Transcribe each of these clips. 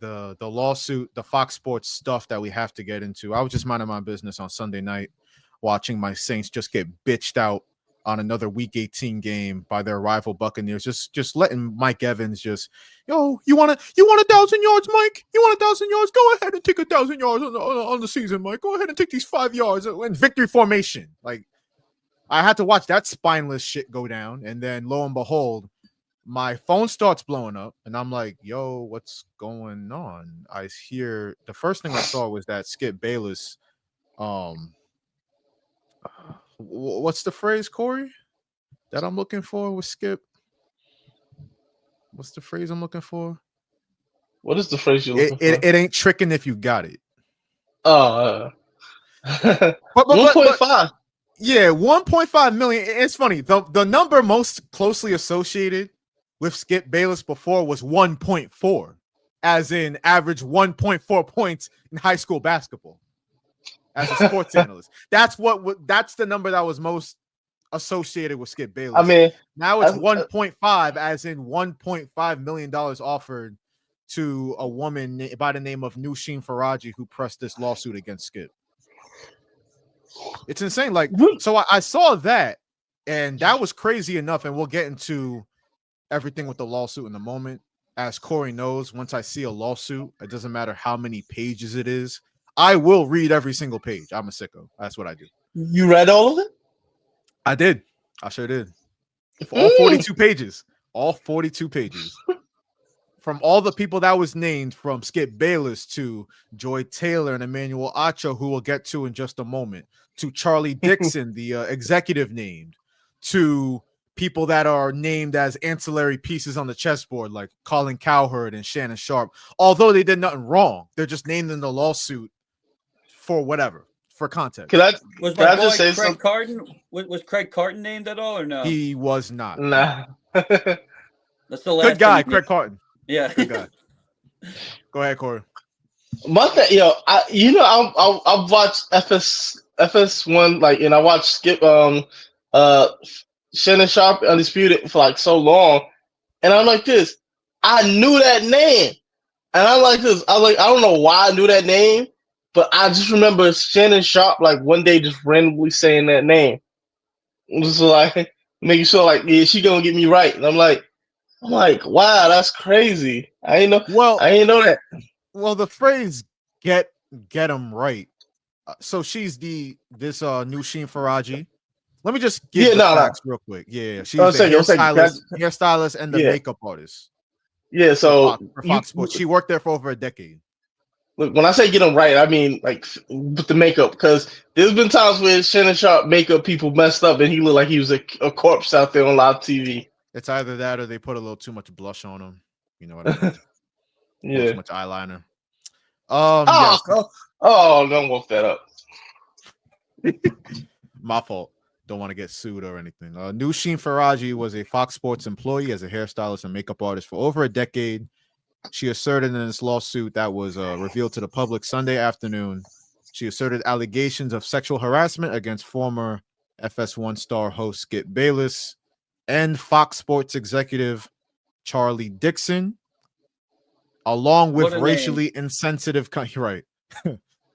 the lawsuit, the Fox Sports stuff that we have to get into. I was just minding my business on Sunday night, watching my Saints just get bitched out on another Week 18 game by their rival Buccaneers. Just letting Mike Evans you want 1,000 yards, Mike? You want 1,000 yards? Go ahead and take 1,000 yards on the season, Mike. Go ahead and take these 5 yards in victory formation. Like, I had to watch that spineless shit go down, and then lo and behold, my phone starts blowing up, and I'm like, yo, what's going on? I hear the first thing I saw was that Skip Bayless, what's the phrase, Kory, that I'm looking for with Skip? What's the phrase I'm looking for? What is the phrase you're looking for? It ain't tricking if you got it. Oh, 1.5. Yeah, 1.5 million. It's funny. The number most closely associated with Skip Bayless before was 1.4, as in average 1.4 points in high school basketball as a sports analyst. That's the number that was most associated with Skip Bayless. I mean, now it's 1.5, as in $1.5 million offered to a woman by the name of Nushin Faraji, who pressed this lawsuit against Skip. It's insane. Like, so I saw that, and that was crazy enough. And we'll get into everything with the lawsuit in a moment. As Kory knows, once I see a lawsuit, it doesn't matter how many pages it is, I will read every single page. I'm a sicko. That's what I do. You read all of it? I did. I sure did. All 42 pages. All 42 pages. From all the people that was named, from Skip Bayless to Joy Taylor and Emmanuel Acho, who we'll get to in just a moment, to Charlie Dixon, the executive named, to people that are named as ancillary pieces on the chessboard, like Colin Cowherd and Shannon Sharp. Although they did nothing wrong, they're just named in the lawsuit for whatever, for context. Can I just say Craig Carton? Was Craig Carton named at all or no? He was not. Nah. That's the last good guy, Craig Carton. Yeah. Good guy. Go ahead, Kory. My thing, I've watched FS1, like, and I watched Skip Shannon Sharp Undisputed for like so long, and I'm like this. I knew that name, and I'm like this. I don't know why I knew that name, but I just remember Shannon Sharp like one day just randomly saying that name. It was like making sure, like, yeah, she gonna get me right, and I'm like, wow, that's crazy. I didn't know that. Well, the phrase "get them right." So she's this Nushin Faraji. Let me just give the facts real quick. Yeah, she's the hairstylist and the makeup artist. Yeah, so for Fox Sports, she worked there for over a decade. Look, when I say get them right, I mean like with the makeup, because there's been times where Shannon Sharp makeup people messed up and he looked like he was a corpse out there on live TV. It's either that or they put a little too much blush on him. You know what I mean? Yeah. Too much eyeliner. Don't wolf that up. My fault. Don't want to get sued or anything. Nushin Faraji was a Fox Sports employee as a hairstylist and makeup artist for over a decade. She asserted in this lawsuit that was revealed to the public Sunday afternoon. She asserted allegations of sexual harassment against former FS1 star host Skip Bayless and Fox Sports executive Charlie Dixon, along with racially insensitive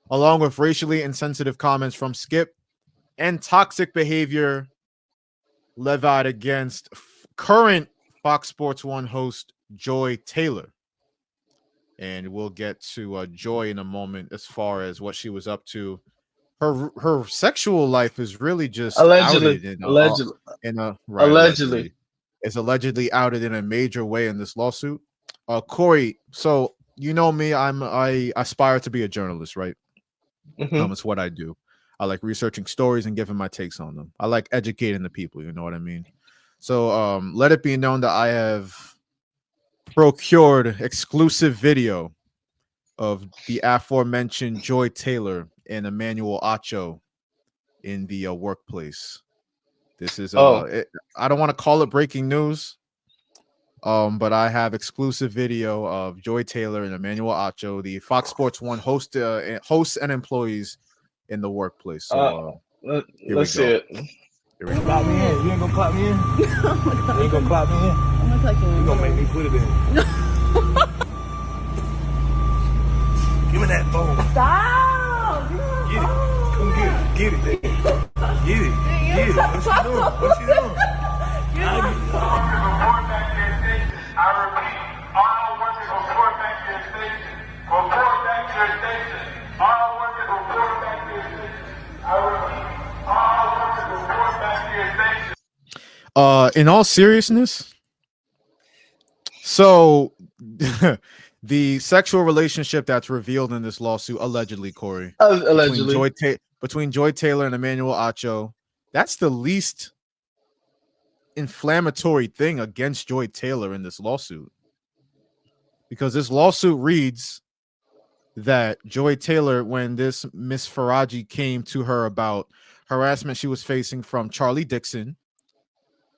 along with racially insensitive comments from Skip and toxic behavior levied against current Fox Sports 1 host Joy Taylor. And we'll get to Joy in a moment as far as what she was up to. Her sexual life is really just allegedly is allegedly outed in a major way in this lawsuit. Kory, so you know me, I aspire to be a journalist, right? Mm-hmm. It's what I do. I like researching stories and giving my takes on them. I like educating the people, you know what I mean? So let it be known that I have procured exclusive video of the aforementioned Joy Taylor and Emmanuel Acho in the workplace. This is I don't want to call it breaking news, but I have exclusive video of Joy Taylor and Emmanuel Acho, the Fox Sports 1 hosts and employees in the workplace. So let's see it. Here we go. Clap me in. You ain't gonna clap me in? You ain't gonna clap me in? I'm gonna clap you in. You gonna make me put it in. Give me that phone. Stop! Get it. Come get it. Get it, baby. Get it. Get it. What you doing? What you doing? Report back to your station. I repeat, all workers report back to your station. Report back to your station. All workers report back to your station. I repeat, all workers report back to your station. In all seriousness, so the sexual relationship that's revealed in this lawsuit, allegedly, Kory, Allegedly, between Joy Taylor and Emmanuel Acho, that's the least inflammatory thing against Joy Taylor in this lawsuit, because this lawsuit reads that Joy Taylor, when this Miss Faraji came to her about harassment she was facing from Charlie Dixon,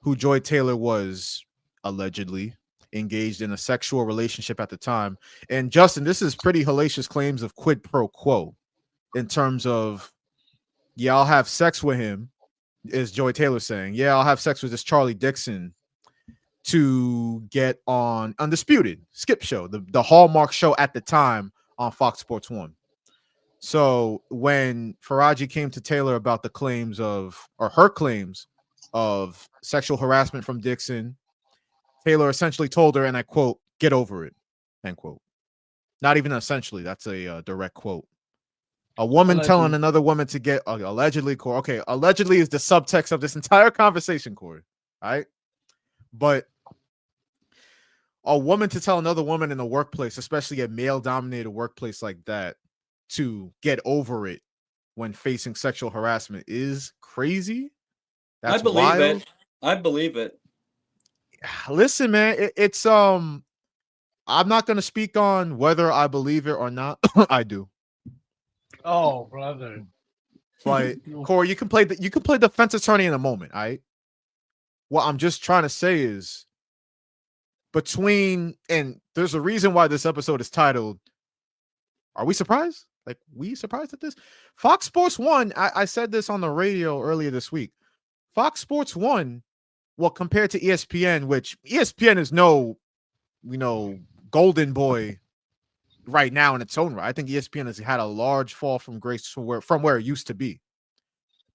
who Joy Taylor was allegedly engaged in a sexual relationship at the time. And Justin, this is pretty hellacious claims of quid pro quo in terms of, yeah, I'll have sex with him, is Joy Taylor saying. Yeah, I'll have sex with this Charlie Dixon to get on Undisputed, Skip show, the Hallmark show at the time on Fox Sports 1. So when Faraji came to Taylor about the claims of, or her claims of sexual harassment from Dixon, Taylor essentially told her, and I quote, "Get over it," end quote. Not even essentially, that's a direct quote. A woman telling another woman to get, allegedly, Kory. Okay, allegedly is the subtext of this entire conversation, Kory. All right, but a woman to tell another woman in the workplace, especially a male-dominated workplace like that, to get over it when facing sexual harassment is crazy. That's I believe wild. it. I believe it. Listen, man, it's I'm not gonna speak on whether I believe it or not. I do. oh brother, But Kory, you can play defense attorney in a moment. All right. What I'm just trying to say is, between, and there's a reason why this episode is titled, "Are we surprised?" Like, we surprised at this? Fox Sports 1, I said this on the radio earlier this week. Fox Sports 1, well, compared to ESPN, which ESPN is no, golden boy right now in its own right. I think ESPN has had a large fall from grace from where it used to be.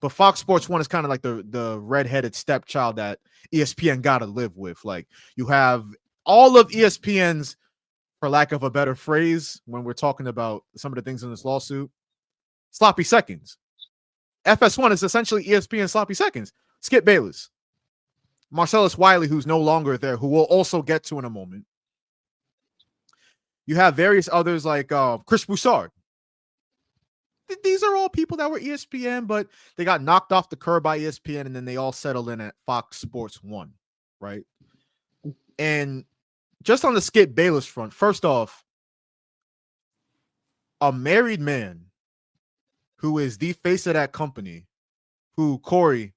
But Fox Sports 1 is kind of like the redheaded stepchild that ESPN got to live with. Like, you have all of ESPN's, for lack of a better phrase, when we're talking about some of the things in this lawsuit, sloppy seconds. FS1 is essentially ESPN sloppy seconds. Skip Bayless, Marcellus Wiley, who's no longer there, who we'll also get to in a moment. You have various others like Chris Broussard. These are all people that were ESPN, but they got knocked off the curb by ESPN, and then they all settled in at Fox Sports 1, right? And just on the Skip Bayless front, first off, a married man who is the face of that company, who, Kory,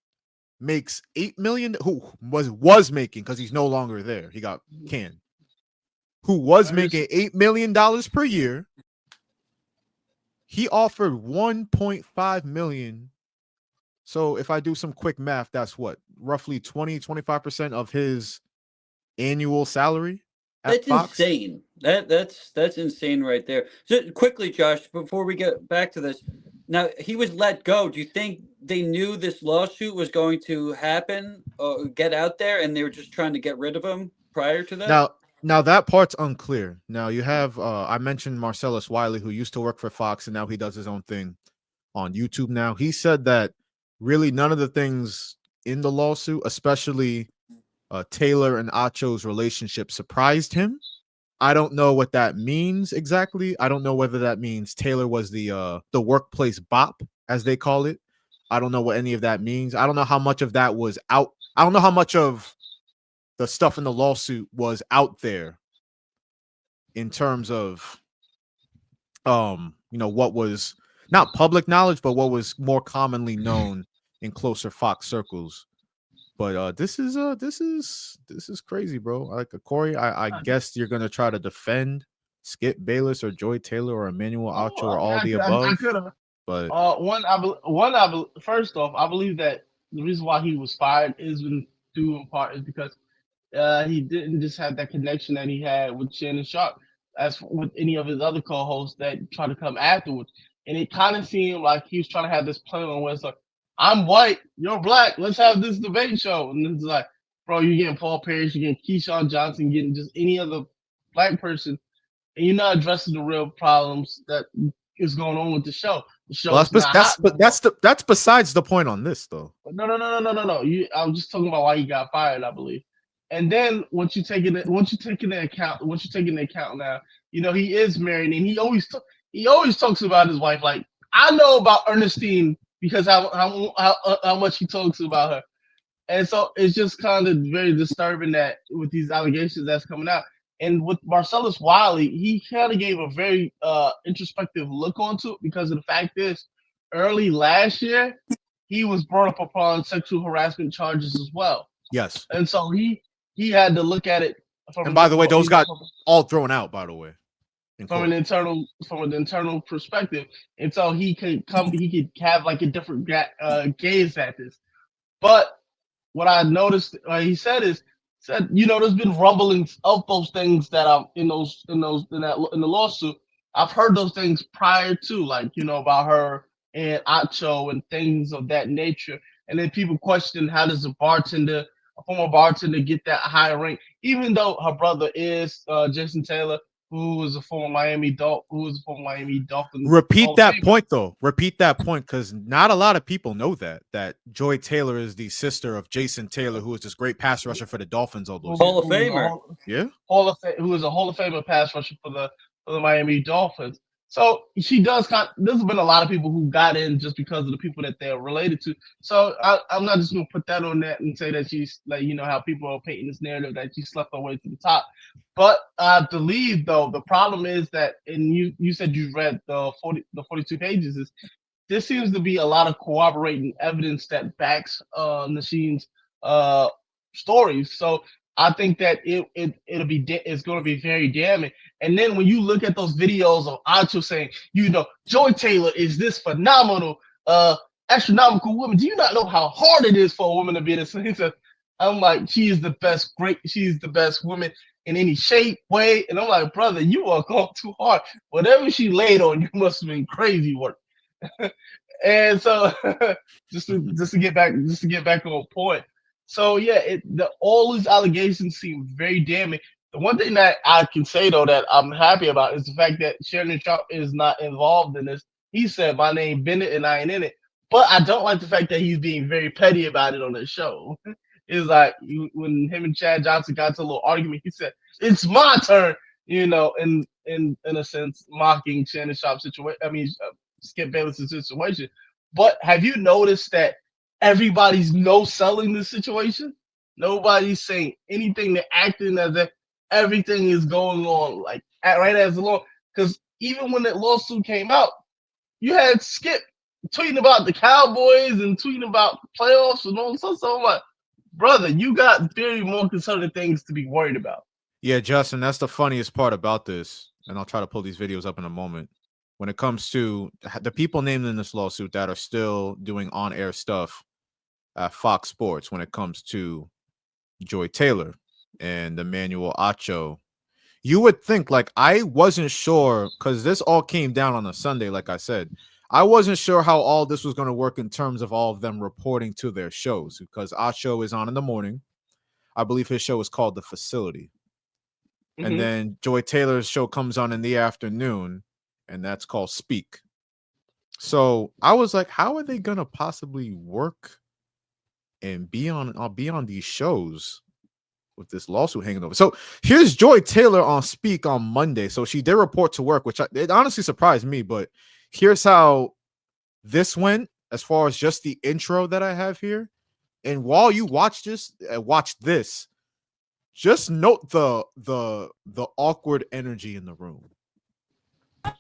makes $8 million, who was making, because he's no longer there, he got canned, who was making $8 million per year. He offered $1.5 million. So if I do some quick math, that's what, roughly 20-25% of his annual salary. That's insane. That's insane right there. So quickly, Josh, before we get back to this, now he was let go. Do you think they knew this lawsuit was going to happen, get out there, and they were just trying to get rid of him prior to that? Now that part's unclear. Now you have I mentioned Marcellus Wiley, who used to work for Fox, and now he does his own thing on YouTube now. He said that really none of the things in the lawsuit, especially Taylor and Acho's relationship, surprised him. I don't know what that means exactly. I don't know whether that means Taylor was the workplace bop, as they call it. I don't know what any of that means. I don't know how much of that was out. I don't know how much of the stuff in the lawsuit was out there in terms of what was not public knowledge, but what was more commonly known in closer Fox circles. But this is crazy, bro. Like, Kory, I guess you're gonna try to defend Skip Bayless or Joy Taylor or Emmanuel Acho or all the above. But first off, I believe that the reason why he was fired is due in part is because he didn't just have that connection that he had with Shannon Sharp. as with any of his other co-hosts that try to come afterwards. And it kind of seemed like he was trying to have this plan on where it's like, I'm white, you're black, let's have this debate show. And it's like, bro, you're getting Paul Pierce, you're getting Keyshawn Johnson, getting just any other black person, and you're not addressing the real problems that is going on with the show. The show Well, is not hot no more. that's besides the point on this though. No. I was just talking about why he got fired, I believe. And then once you take into account now, you know he is married, and he always talks about his wife. Like I know about Ernestine because how much he talks about her, and so it's just kind of very disturbing that with these allegations that's coming out. And with Marcellus Wiley, he kind of gave a very introspective look onto it because of the fact is, early last year, he was brought up upon sexual harassment charges as well. Yes. And so he had to look at it from. And by the way, those got all thrown out. By the way, from an internal perspective, and so he could have like a different gaze at this. But what I noticed, he said you know, there's been rumblings of those things that are in the lawsuit. I've heard those things prior to, like, you know, about her and Acho and things of that nature. And then people question, how does a former bartender get that high rank, even though her brother is Jason Taylor, who was a former Miami Dolphin. Repeat that point though. Repeat that point, because not a lot of people know that Joy Taylor is the sister of Jason Taylor, who is this great pass rusher for the Dolphins all those Hall of Famer. Who was a Hall of Famer pass rusher for the Miami Dolphins. So she does there's been a lot of people who got in just because of the people that they're related to. So I'm not just gonna put that on that and say that she's, like, you know, how people are painting this narrative that she slept her way to the top. But I believe though the problem is that, and you said you read the 42 pages, is there seems to be a lot of corroborating evidence that backs Nasheem's stories. So I think that it's going to be very damning. And then when you look at those videos of Acho saying, you know, Joy Taylor is this phenomenal, astronomical woman. Do you not know how hard it is for a woman to be this? He said, I'm like, she's the best woman in any shape, way. And I'm like, brother, you are going too hard. Whatever she laid on, you must have been crazy work. And so just to get back on point. So yeah, all these allegations seem very damning. The one thing that I can say though that I'm happy about is the fact that Shannon Sharp is not involved in this. He said my name Bennett and I ain't in it. But I don't like the fact that he's being very petty about it on the show. It's like when him and Chad Johnson got to a little argument, he said, "It's my turn," you know, in a sense, mocking Shannon Sharp's situation. I mean, Skip Bayless' situation. But have you noticed that everybody's no-selling this situation? Nobody's saying anything. They're acting as if everything is going on like right as the law. Because even when that lawsuit came out, you had Skip tweeting about the Cowboys and tweeting about playoffs and all stuff. So I'm like, brother, you got very more concerning things to be worried about. Yeah, Justin, that's the funniest part about this. And I'll try to pull these videos up in a moment. When it comes to the people named in this lawsuit that are still doing on-air stuff at Fox Sports, when it comes to Joy Taylor and Emmanuel Acho, you would think, like, I wasn't sure, because this all came down on a Sunday, like I said. I wasn't sure how all this was going to work in terms of all of them reporting to their shows, because Acho is on in the morning. I believe his show is called The Facility. Mm-hmm. And then Joy Taylor's show comes on in the afternoon, and that's called Speak. So I was like, how are they going to possibly work and be on these shows with this lawsuit hanging over? So here's Joy Taylor on Speak on Monday. So she did report to work, which it honestly surprised me, but here's how this went as far as just the intro that I have here. And while you watch this, just note the awkward energy in the room.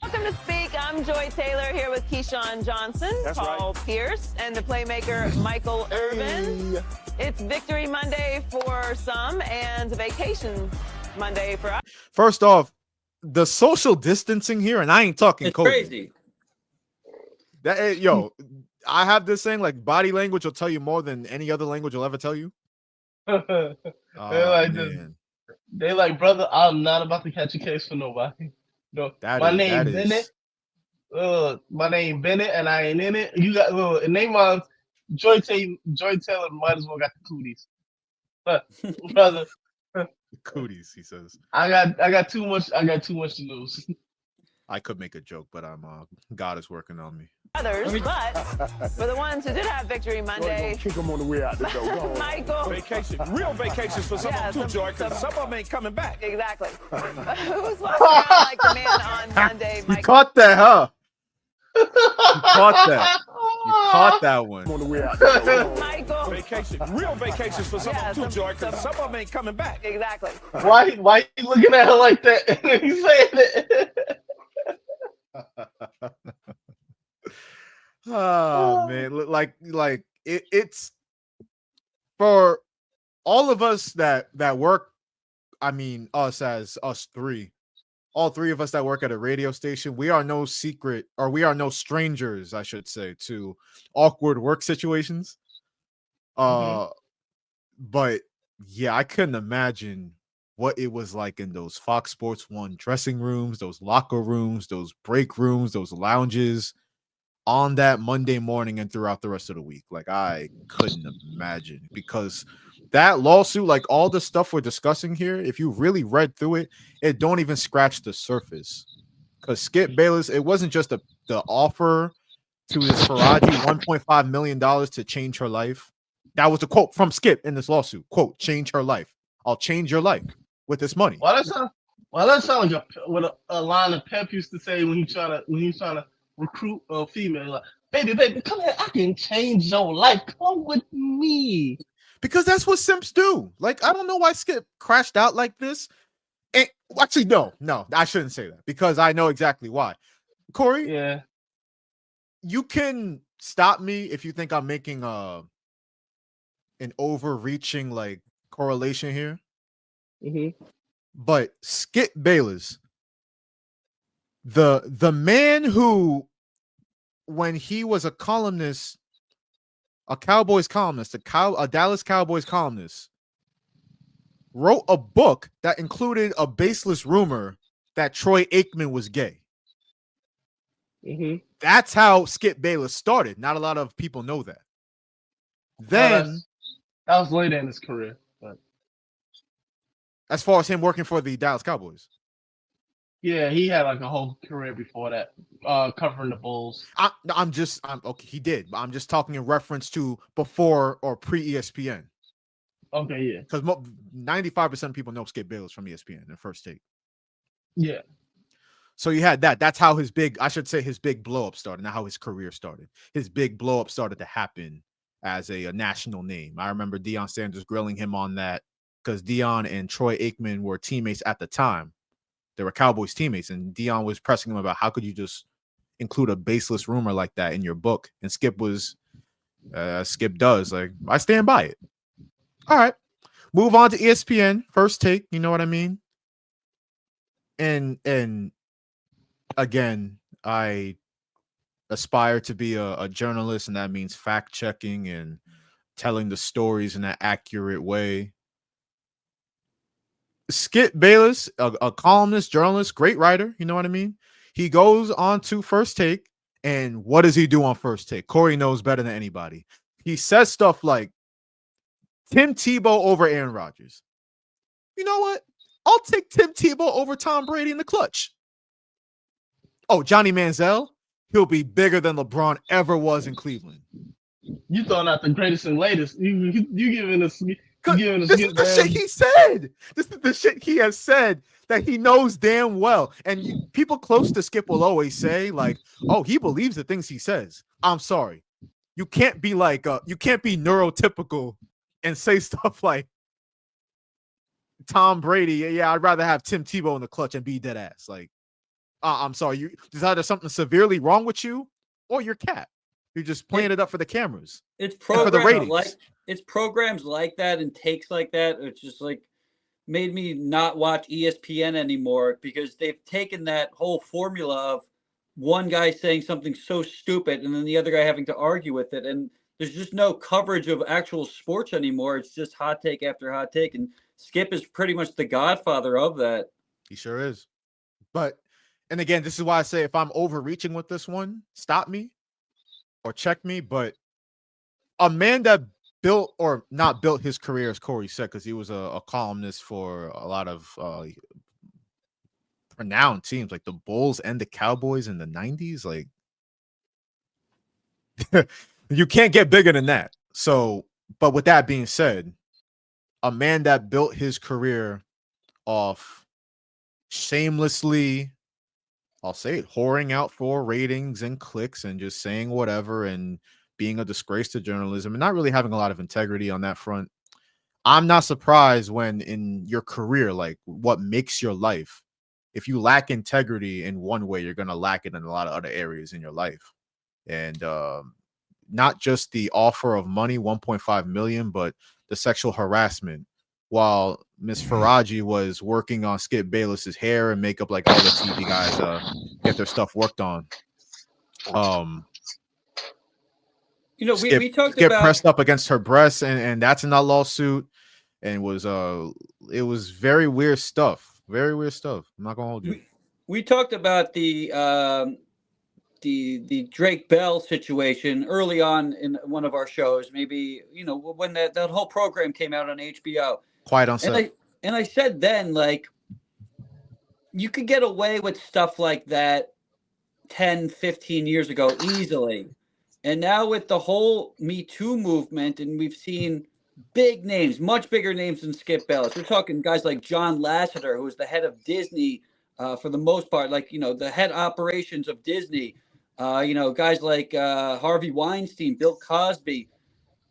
Welcome to Speak. I'm Joy Taylor here with Keyshawn Johnson, Paul Pierce, and the playmaker Michael Irvin. It's Victory Monday for some and Vacation Monday for us. First off, the social distancing here, and I ain't talking it's COVID. Crazy. I have this saying, like, body language will tell you more than any other language will ever tell you. Like They like, brother, I'm not about to catch a case for nobody. No, my name Bennett. My name Bennett, and I ain't in it. You got and name on Joy Taylor might as well got the cooties. But brother, Cooties, he says. I got too much. I got too much to lose. I could make a joke, but God is working on me. Others, but for the ones who did have victory Monday, Kick them on the way out the door. Go on. Michael. Vacation, real vacations for some of them too, Joy, because some of them ain't coming back. Exactly. Who's walking around like the man on Monday, You Michael? caught that, huh? You caught that. You caught that one. On the way out the door. Michael. Vacation, real vacations for some of them too, Joy, because some of them ain't coming back. Exactly. Why you looking at her like that? He's saying it. Oh man, like it's for all of us that work. I mean, us three, all three of us that work at a radio station. We are no secret, or we are no strangers, I should say, to awkward work situations. But yeah, I couldn't imagine what it was like in those Fox Sports 1 dressing rooms, those locker rooms, those break rooms, those lounges on that Monday morning and throughout the rest of the week. Like, I couldn't imagine, because that lawsuit, like all the stuff we're discussing here, if you really read through it, it don't even scratch the surface. Because Skip Bayless, it wasn't just the offer to this Faraji $1.5 million to change her life. That was a quote from Skip in this lawsuit. Quote, change her life. I'll change your life with this money. Well, that sounds like what a line of Pep used to say when he's trying to recruit a female. Like, baby, come here. I can change your life. Come with me. Because that's what simps do. Like, I don't know why Skip crashed out like this. And actually, no, I shouldn't say that, because I know exactly why. Kory, Yeah. You can stop me if you think I'm making an overreaching like correlation here. But Skip Bayless, the man who, when he was a columnist, a Cowboys columnist, a Dallas Cowboys columnist, wrote a book that included a baseless rumor that Troy Aikman was gay. That's how Skip Bayless started. Not a lot of people know that. Then that was later in his career, but as far as him working for the Dallas Cowboys. Yeah, he had like a whole career before that, covering the Bulls. I'm okay. He did, but I'm just talking in reference to before or pre-ESPN. Okay, yeah. Because 95% of people know Skip Bayless from ESPN in First Take. Yeah. So you had that. That's how his big blow up started. Not how his career started. His big blow up started to happen as a national name. I remember Deion Sanders grilling him on that, because Deion and Troy Aikman were teammates at the time. They were Cowboys teammates, and Deion was pressing him about how could you just include a baseless rumor like that in your book? And Skip does, like, I stand by it. All right, move on to ESPN, First Take. You know what I mean? And again, I aspire to be a journalist, and that means fact checking and telling the stories in an accurate way. Skip Bayless, a columnist, journalist, great writer, you know what I mean? He goes on to First Take, and what does he do on First Take? Kory knows better than anybody. He says stuff like, Tim Tebow over Aaron Rodgers. You know what? I'll take Tim Tebow over Tom Brady in the clutch. Oh, Johnny Manziel, he'll be bigger than LeBron ever was in Cleveland. You throwing out the greatest and latest. You giving us. This is the shit he said. This is the shit he has said that he knows damn well. And people close to Skip will always say, like, oh, he believes the things he says. I'm sorry. You can't be like, you can't be neurotypical and say stuff like Tom Brady. Yeah, I'd rather have Tim Tebow in the clutch and be dead ass. Like, I'm sorry. There's either something severely wrong with you or you're cat. You're just playing it up for the cameras. It's for the ratings. It's programs like that and takes like that. It's just like made me not watch ESPN anymore, because they've taken that whole formula of one guy saying something so stupid and then the other guy having to argue with it. And there's just no coverage of actual sports anymore. It's just hot take after hot take, and Skip is pretty much the godfather of that. He sure is. But, and again, this is why I say if I'm overreaching with this one, stop me or check me. But a man that built or not built his career, as Kory said, because he was a columnist for a lot of renowned teams like the Bulls and the Cowboys in the 90s. Like, you can't get bigger than that. So, but with that being said, a man that built his career off shamelessly, I'll say it, whoring out for ratings and clicks and just saying whatever and being a disgrace to journalism and not really having a lot of integrity on that front. I'm not surprised when in your career, like what makes your life, if you lack integrity in one way, you're going to lack it in a lot of other areas in your life. And not just the offer of money, 1.5 million, but the sexual harassment. While Miss Faraji was working on Skip Bayless's hair and makeup, like all the TV guys get their stuff worked on. You know, Skip, we talked Skip about pressed up against her breasts, and that's in that lawsuit, and it was very weird stuff. Very weird stuff. I'm not gonna hold you. We talked about the Drake Bell situation early on in one of our shows. Maybe, you know, when that whole program came out on HBO. Quiet on set. And I said then, like, you could get away with stuff like that 10, 15 years ago easily. And now with the whole Me Too movement, and we've seen big names, much bigger names than Skip Bayless. We're talking guys like John Lasseter, who was the head of Disney for the most part, like, you know, the head operations of Disney. You know, guys like Harvey Weinstein, Bill Cosby.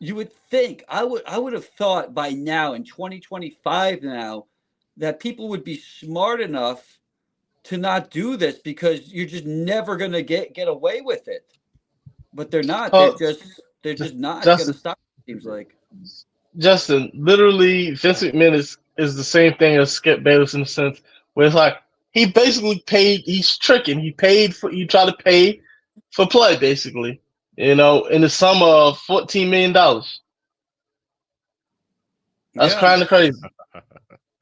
You would think, I would have thought by now in 2025 now that people would be smart enough to not do this because you're just never going to get away with it. But they're not. They're just not going to stop. It seems like. Justin, literally, Vince McMahon is the same thing as Skip Bayless in the sense where it's like he basically paid. He's tricking. He tried to pay for play, basically. You know, in the sum of $14 million. That's kind of crazy.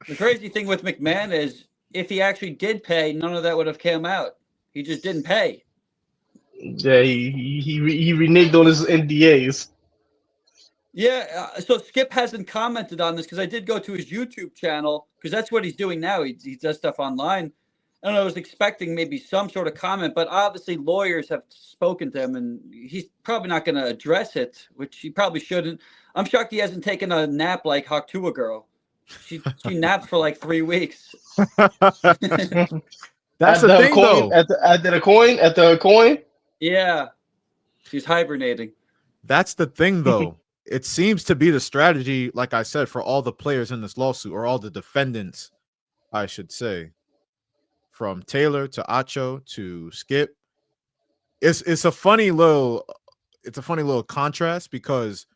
The crazy thing with McMahon is if he actually did pay, none of that would have come out. He just didn't pay. Yeah, he reneged on his NDAs. Yeah, so Skip hasn't commented on this because I did go to his YouTube channel because that's what he's doing now. He does stuff online. And I was expecting maybe some sort of comment, but obviously lawyers have spoken to him, and he's probably not going to address it, which he probably shouldn't. I'm shocked he hasn't taken a nap like Haktua Girl. She napped for like 3 weeks. That's the thing, though. At the coin. Yeah, she's hibernating. That's the thing, though. It seems to be the strategy, like I said, for all the players in this lawsuit, or all the defendants, I should say. From Taylor to Acho to Skip, it's a funny little contrast because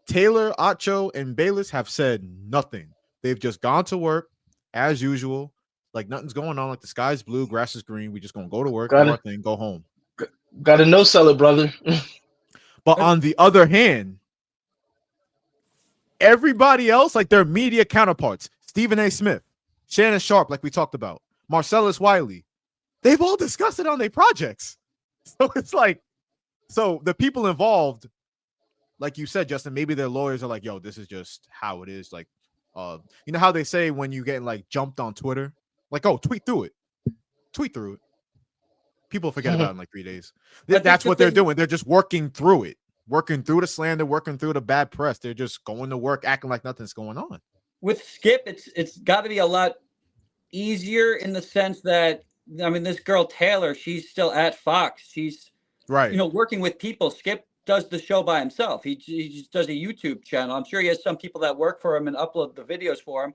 Taylor, Acho, and Bayless have said nothing. They've just gone to work as usual, like nothing's going on, like the sky's blue, grass is green. We just gonna go to work, do our thing, go home. Got to no-sell it, brother. But on the other hand, everybody else, like their media counterparts, Stephen A. Smith, Shannon Sharp, like we talked about, Marcellus Wiley, they've all discussed it on their projects. So it's like, so the people involved, like you said, Justin, maybe their lawyers are like, yo, this is just how it is. Like, you know how they say when you get like jumped on Twitter, like, oh, tweet through it. People forget about it in like 3 days. That's what they're doing. They're just working through it, working through the slander, working through the bad press. They're just going to work, acting like nothing's going on. With Skip, it's got to be a lot easier in the sense that, I mean, this girl Taylor, she's still at Fox. She's right, you know, working with people. Skip does the show by himself. He just does a YouTube channel. I'm sure he has some people that work for him and upload the videos for him.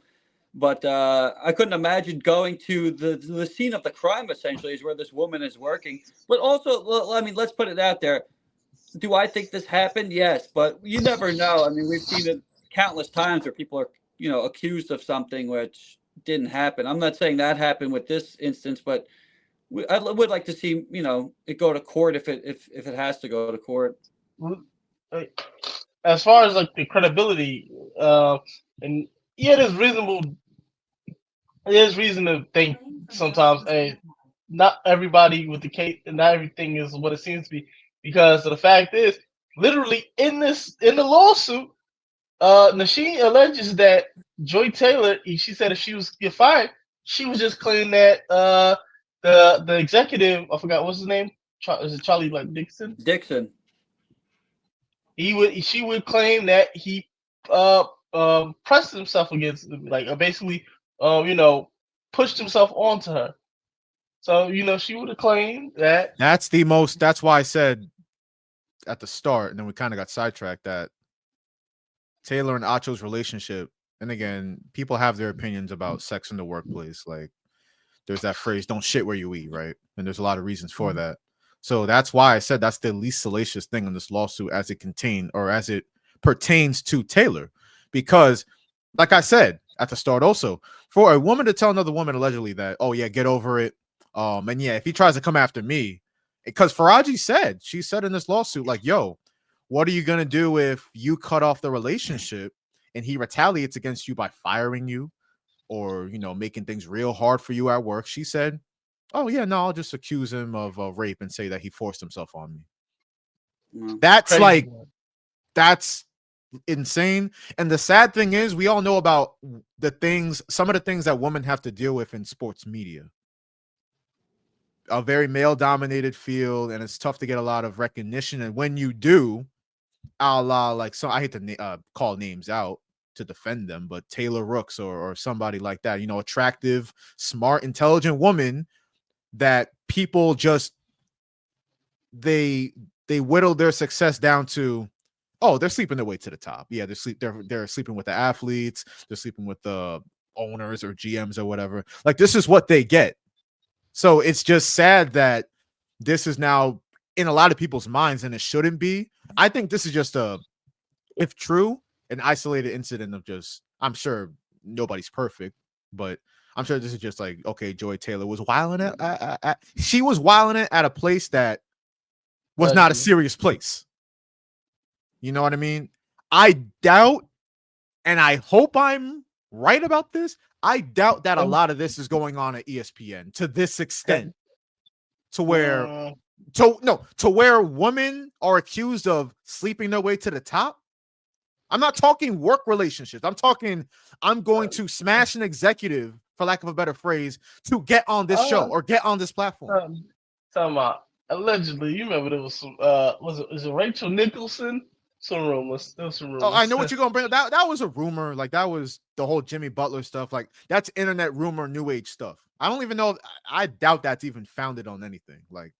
But I couldn't imagine going to the scene of the crime, essentially, is where this woman is working. But also, I mean, let's put it out there. Do I think this happened? Yes, but you never know. I mean, we've seen it countless times where people are, you know, accused of something which didn't happen. I'm not saying that happened with this instance, but I would like to see, you know, it go to court if it has to go to court. as far as like the credibility, and yeah, there's reasonable. There's reason to think sometimes, hey, not everybody with the case, and not everything is what it seems to be, because the fact is, literally in the lawsuit, Nasheen alleges that Joy Taylor, she said if she was get fired, she was just claiming that the executive, I forgot what's his name, is it Charlie like Dixon? Dixon. She would claim that he pressed himself against, like basically pushed himself onto her. So she would have claimed that. That's why I said at the start, and then we kind of got sidetracked, that Taylor and Acho's relationship, and again, people have their opinions about sex in the workplace. Like, there's that phrase, don't shit where you eat, right? And there's a lot of reasons for that. So that's why I said that's the least salacious thing in this lawsuit as it pertains to Taylor. Because, like I said at the start also, for a woman to tell another woman allegedly that, oh yeah, get over it. And yeah, if he tries to come after me, because Faraji said, she said in this lawsuit, like, yo, what are you going to do if you cut off the relationship and he retaliates against you by firing you or, making things real hard for you at work? She said, oh yeah, no, I'll just accuse him of rape and say that he forced himself on me. That's crazy. That's insane. And the sad thing is, we all know about some of the things that women have to deal with in sports media. A very male dominated field, and it's tough to get a lot of recognition. And when you do, a la, like, so I hate to call names out to defend them, but Taylor Rooks or somebody like that, attractive, smart, intelligent woman that people just they whittle their success down to, oh, they're sleeping their way to the top. Yeah, they're sleeping with the athletes, they're sleeping with the owners or GMs or whatever. Like, this is what they get. So it's just sad that this is now in a lot of people's minds, and it shouldn't be. I think this is just if true, an isolated incident of just, I'm sure nobody's perfect, but I'm sure this is just like, okay, Joy Taylor was wilding it. She was wilding it at a place that was not a serious place. You know what I mean? I doubt, and I hope I'm right about this, I doubt that a lot of this is going on at ESPN to this extent, to where where women are accused of sleeping their way to the top. I'm not talking work relationships. I'm going to smash an executive, for lack of a better phrase, to get on this show or get on this platform. Talking about allegedly, you remember there was some was it Rachel Nicholson? Some rumors. Oh, I know what you're gonna bring up. That was a rumor. Like, that was the whole Jimmy Butler stuff. Like, that's internet rumor, new age stuff. I don't even know. I doubt that's even founded on anything. Like,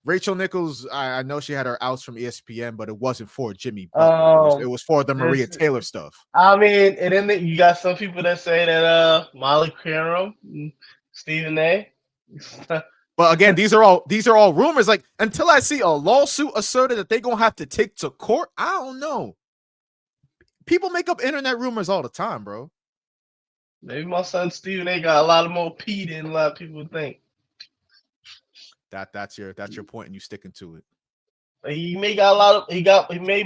Rachel Nichols, I know she had her outs from ESPN, but it wasn't for Jimmy Butler. It was for the Maria Taylor stuff. I mean, and then you got some people that say that Molly Qerim, Stephen A. But again, these are all rumors. Like, until I see a lawsuit asserted that they're gonna have to take to court, I don't know. People make up internet rumors all the time, bro. Maybe my son Stephen A got a lot of more pee than a lot of people think. That's your point, and you sticking to it. He may got a lot of he may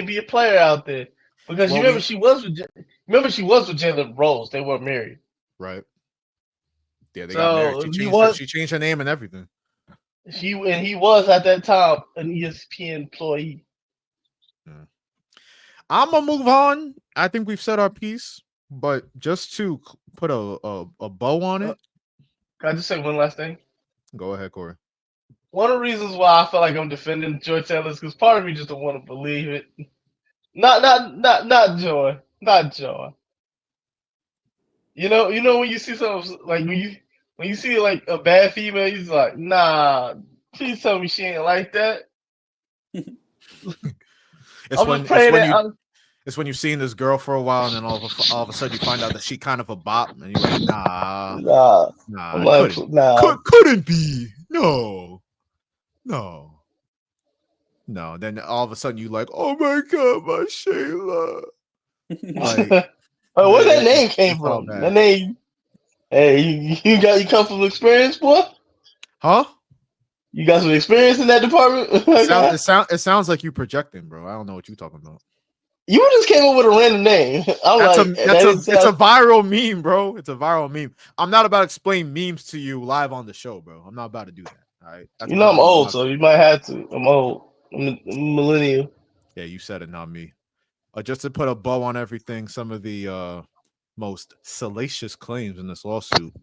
be a player out there, because she was with Jalen Rose. They were married, right? Yeah, they got married. She changed her name and everything. He was at that time an ESPN employee. I'm gonna move on. I think we've said our piece, but just to put a bow on it. Can I just say one last thing? Go ahead, Kory. One of the reasons why I feel like I'm defending Joy Taylor is because part of me just don't want to believe it. Not Joy. Not Joy. You know when you see something like when you see like a bad female, you're like, nah, please tell me she ain't like that. It's when you've seen this girl for a while, and then all of a sudden you find out that she kind of a bop, and you're like, nah, couldn't be. No. Then all of a sudden you like, oh my god, my Shayla. Like, where that name came from? That name. Hey, you come from experience, boy? Huh? You got some experience in that department? It sounds like you projecting, bro. I don't know what you're talking about. You just came up with a random name. It's a viral meme, bro. It's a viral meme. I'm not about to explain memes to you live on the show, bro. I'm not about to do that. All right. You know I'm old, so you might have to. I'm old. I'm a millennial. Yeah, you said it, not me. Just to put a bow on everything, some of the most salacious claims in this lawsuit.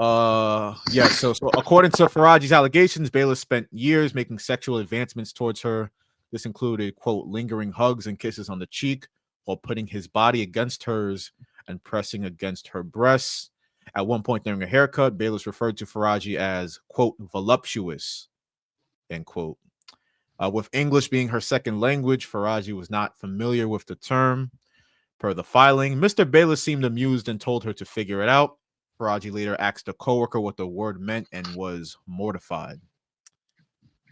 Yeah, so according to Faraji's allegations, Bayless spent years making sexual advancements towards her. This included, quote, lingering hugs and kisses on the cheek while putting his body against hers and pressing against her breasts. At one point during a haircut, Bayless referred to Faraji as, quote, voluptuous, end quote. With English being her second language, Faraji was not familiar with the term. Per the filing, Mr. Bayless seemed amused and told her to figure it out. Faraji later asked a coworker what the word meant and was mortified.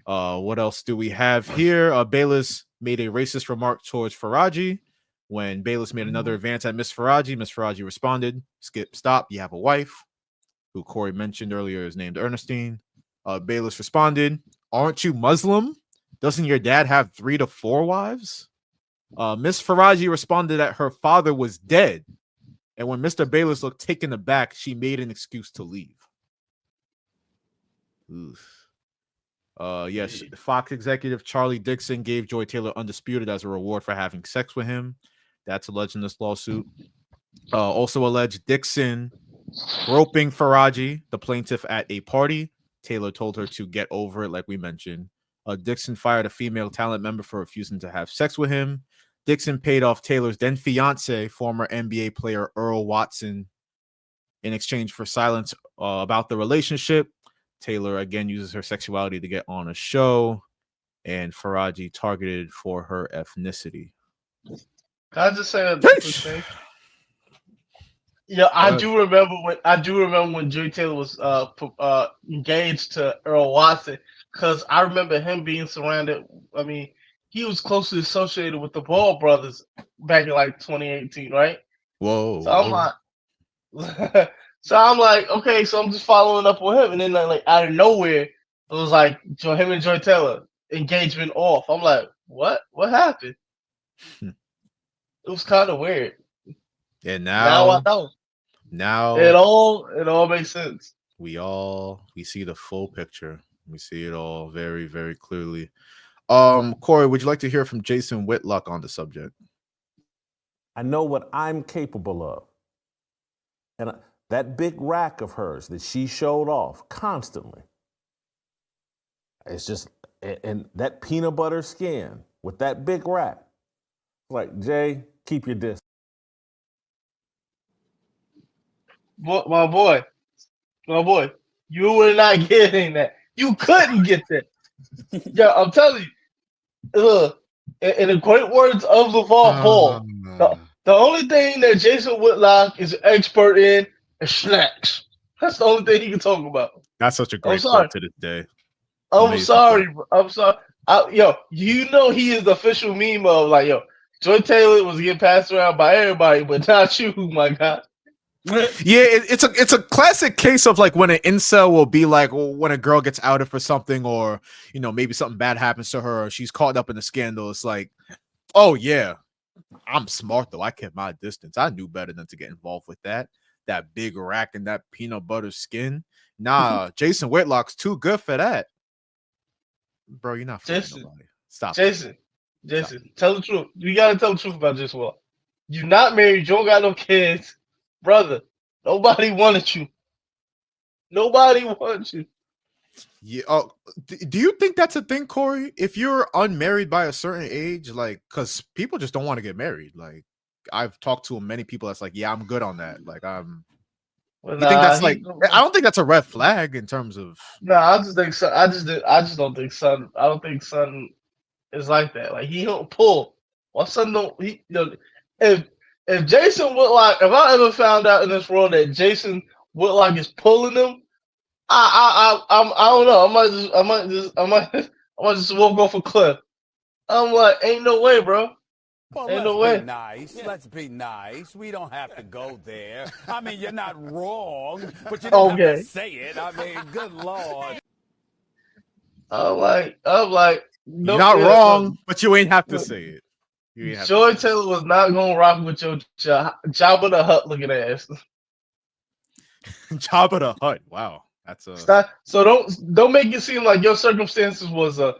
What else do we have here? Bayless made a racist remark towards Faraji. When Bayless made another advance at Miss Faraji responded, "Skip, stop. You have a wife," who Kory mentioned earlier is named Ernestine. Bayless responded, "Aren't you Muslim? Doesn't your dad have 3 to 4 wives?" Miss Faraji responded that her father was dead. And when Mr. Bayless looked taken aback, she made an excuse to leave. Oof. Yes, Fox executive Charlie Dixon gave Joy Taylor Undisputed as a reward for having sex with him. That's alleged in this lawsuit. Also alleged Dixon groping Faraji, the plaintiff, at a party. Taylor told her to get over it, like we mentioned. Dixon fired a female talent member for refusing to have sex with him. Dixon paid off Taylor's then fiance, former NBA player Earl Watson, in exchange for silence about the relationship. Taylor again uses her sexuality to get on a show, and Faraji targeted for her ethnicity. Can I just say a quick thing? Yeah, I do remember when Joy Taylor was engaged to Earl Watson, because I remember him being surrounded. I mean, he was closely associated with the Ball brothers back in like 2018, right? Whoa. So I'm like, okay, so I'm just following up with him, and then like out of nowhere, it was like him and Joy Taylor engagement off. I'm like, what? What happened? It was kind of weird. And now I know. Now it all makes sense. We see the full picture. We see it all very, very clearly. Kory, would you like to hear from Jason Whitlock on the subject? I know what I'm capable of. And that big rack of hers that she showed off constantly, it's just, and that peanut butter skin with that big rack. Like, Jay, keep your distance. My boy, you were not getting that. You couldn't get that. Yeah, I'm telling you. In the great words of LeVar Ball, the only thing that Jason Whitlock is an expert in is snacks. That's the only thing he can talk about. That's such a great quote to this day. I'm sorry, bro. I'm sorry. You know he is the official meme of like, Joy Taylor was getting passed around by everybody, but not you, my God. Yeah, it's a classic case of like when an incel will be like, well, when a girl gets outed for something, or maybe something bad happens to her, or she's caught up in a scandal. It's like, oh yeah, I'm smart though. I kept my distance. I knew better than to get involved with that big rack and that peanut butter skin. Nah, Jason Whitlock's too good for that, bro. You're not Jason. Stop. Jason, Stop. Tell the truth. You gotta tell the truth about Jason Whitlock. You're not married. You don't got no kids. Brother, nobody wanted you. Nobody wants you. Yeah. Do you think that's a thing, Kory? If you're unmarried by a certain age, like, because people just don't want to get married. Like, I've talked to many people that's like, yeah, I'm good on that. Like, I'm. Well, you think that's like? I don't think that's a red flag in terms of. No, I just think so. I just don't think son. I don't think son is like that. Like, he don't pull. My son don't. If Jason Whitlock, if I ever found out in this world that Jason Whitlock is pulling them, I don't know. I might just walk off a cliff. I'm like, ain't no way, bro. Well, ain't no way. Let's be nice. We don't have to go there. I mean, you're not wrong, but you don't have to say it. I mean, good Lord. I'm like, You're not wrong, but you ain't have to say it. You ain't have Joy to say Taylor was not gonna rock with your Jabba the Hutt looking ass. it. Jabba the Hutt. Wow, that's a. So don't make it seem like your circumstances was a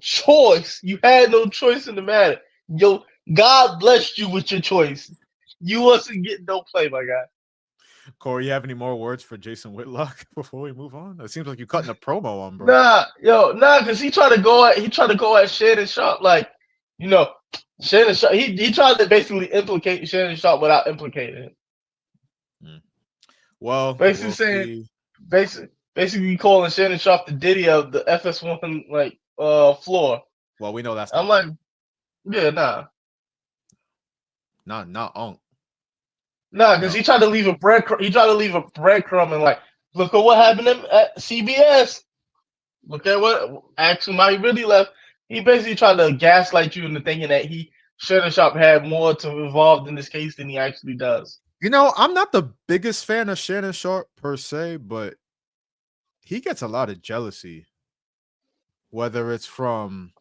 choice. You had no choice in the matter. Yo, God blessed you with your choice. You wasn't getting no play, my guy. Kory, you have any more words for Jason Whitlock before we move on? It seems like you're cutting a promo on, bro. Nah, because he tried to go at Shannon Sharp, like, Shannon Sharp. He tried to basically implicate Shannon Sharp without implicating him. Well, basically saying, basically calling Shannon Sharp the Diddy of the FS1 floor. Well, we know that's. I'm like, yeah, nah. Not Unk. Nah, because he tried to leave a breadcrumb. He tried to leave a breadcrumb and like, look at what happened at CBS. Look at what actually why he really left. He basically tried to gaslight you into thinking that Shannon Sharp had more to involved in this case than he actually does. I'm not the biggest fan of Shannon Sharp per se, but he gets a lot of jealousy, whether it's from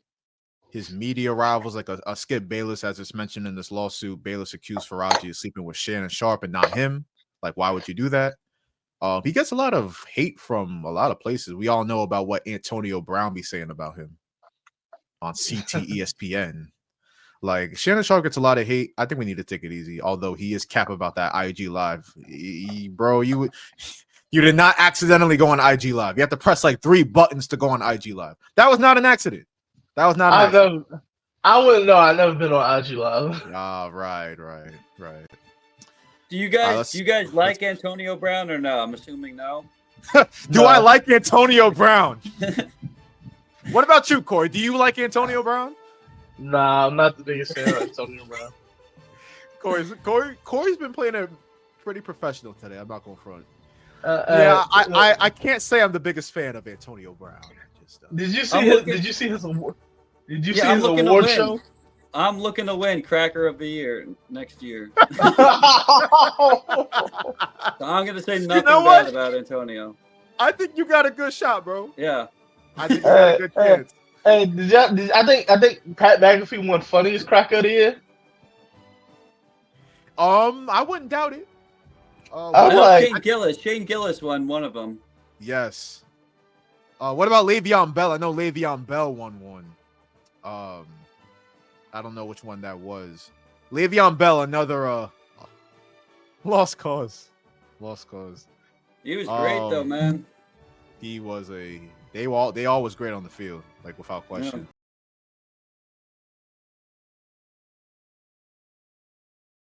his media rivals, like a Skip Bayless, as it's mentioned in this lawsuit. Bayless accused Faraji of sleeping with Shannon Sharp and not him. Like, why would you do that? He gets a lot of hate from a lot of places. We all know about what Antonio Brown be saying about him on CT ESPN. Like, Shannon Sharp gets a lot of hate. I think we need to take it easy, although he is cap about that IG Live. Bro, you did not accidentally go on IG Live. You have to press like 3 buttons to go on IG Live. That was not an accident. That was not an accident. I wouldn't know. I've never been on IG Live. Right. Do you guys like Antonio Brown or no? I'm assuming no. Do I like Antonio Brown? What about you, Kory? Do you like Antonio Brown? Nah, I'm not the biggest fan of Antonio Brown. Kory's been playing it pretty professional today. I'm not going front. I can't say I'm the biggest fan of Antonio Brown. Did you see his award? Did you see his award show? I'm looking to win Cracker of the Year next year. So I'm gonna say nothing bad about Antonio. I think you got a good shot, bro. Yeah. I think you got a good chance. Hey, I think Pat McAfee won funniest Cracker of the Year. I wouldn't doubt it. Shane Gillis won one of them. Yes. What about Le'Veon Bell? I know Le'Veon Bell won one. I don't know which one that was. Le'Veon Bell, another lost cause. He was great though, man. He was they all was great on the field, like without question.